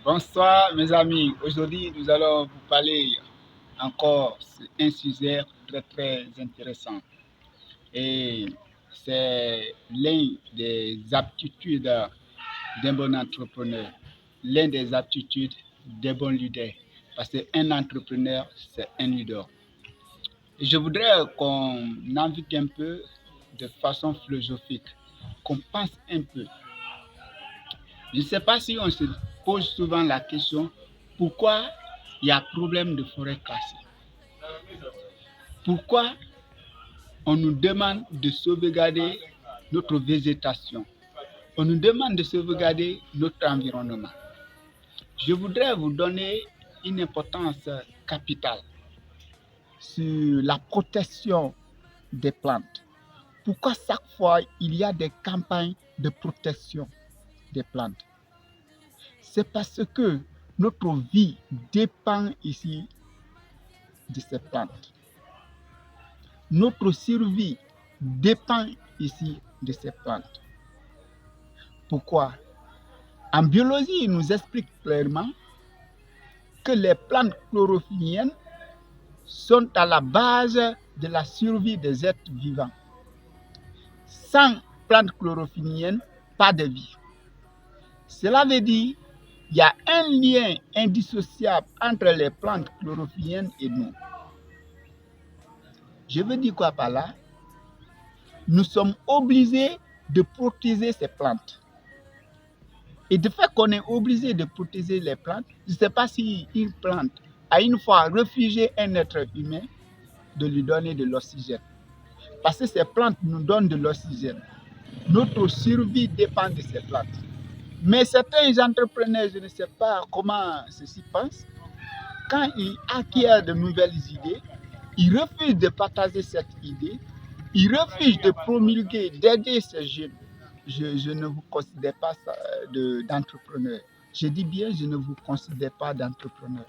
Bonsoir mes amis, aujourd'hui nous allons vous parler encore d'un sujet très intéressant et c'est l'un des aptitudes d'un bon entrepreneur, l'un des aptitudes des bons leaders parce qu'un entrepreneur c'est un leader. Et je voudrais qu'on navigue un peu de façon philosophique, qu'on pense un peu. Je ne sais pas si on se pose souvent la question pourquoi il y a problème de forêt classée. Pourquoi on nous demande de sauvegarder notre végétation. On nous demande de sauvegarder notre environnement. Je voudrais vous donner une importance capitale sur la protection des plantes. Pourquoi chaque fois il y a des campagnes de protection des plantes? C'est parce que notre vie dépend ici de ces plantes. Notre survie dépend ici de ces plantes. Pourquoi? En biologie, il nous explique clairement que les plantes chlorophylliennes sont à la base de la survie des êtres vivants. Sans plantes chlorophylliennes, pas de vie. Cela veut dire qu'il y a un lien indissociable entre les plantes chlorophylliennes et nous. Je veux dire quoi par là? Nous sommes obligés de protéger ces plantes. Et de fait qu'on est obligé de protéger les plantes, je ne sais pas si une plante a une fois refusé un être humain de lui donner de l'oxygène. Parce que ces plantes nous donnent de l'oxygène. Notre survie dépend de ces plantes. Mais certains entrepreneurs, je ne sais pas comment ceci pense, quand ils acquièrent de nouvelles idées, ils refusent de partager cette idée, ils refusent de promulguer, d'aider ces jeunes. Je ne vous considère pas d'entrepreneur. Je dis bien, je ne vous considère pas d'entrepreneur.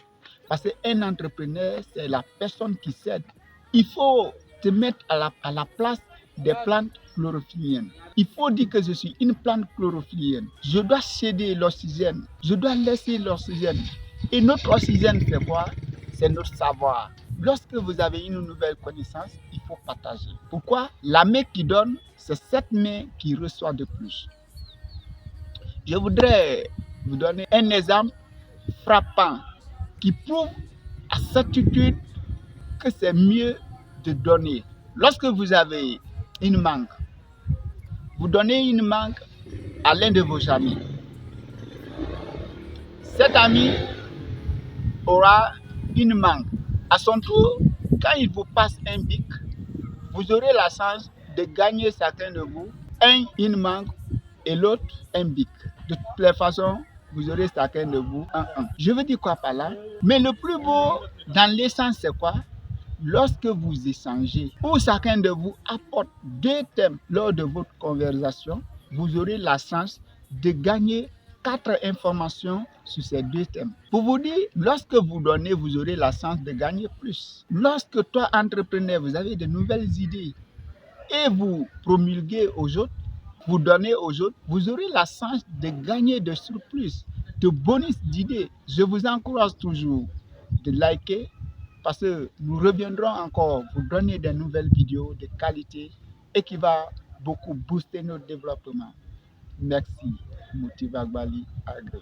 Parce qu'un entrepreneur, c'est la personne qui cède. Il faut te mettre à la place des plantes chlorophylliennes. Il faut dire que je suis une plante chlorophyllienne. Je dois céder l'oxygène. Je dois laisser l'oxygène. Et notre oxygène, c'est quoi? C'est notre savoir. Lorsque vous avez une nouvelle connaissance, il faut partager. Pourquoi? La main qui donne, c'est cette main qui reçoit de plus. Je voudrais vous donner un exemple frappant qui prouve à certitude que c'est mieux de donner. Lorsque vous avez une mangue, vous donnez une mangue à l'un de vos amis. Cet ami aura une mangue. À son tour, quand il vous passe un bic, vous aurez la chance de gagner chacun de vous une mangue et l'autre un bic. De toutes les façons, vous aurez chacun de vous un. Je veux dire quoi par là? Mais le plus beau dans l'essence, c'est quoi? Lorsque vous échangez, ou chacun de vous apporte 2 thèmes lors de votre conversation, vous aurez la chance de gagner 4 informations sur ces 2 thèmes. Pour vous dire, lorsque vous donnez, vous aurez la chance de gagner plus. Lorsque toi, entrepreneur, vous avez de nouvelles idées et vous promulguez aux autres, vous donnez aux autres, vous aurez la chance de gagner de surplus, de bonus d'idées. Je vous encourage toujours de liker parce que nous reviendrons encore vous donner des nouvelles vidéos de qualité et qui va beaucoup booster notre développement. Merci. Moutivagbali Agri.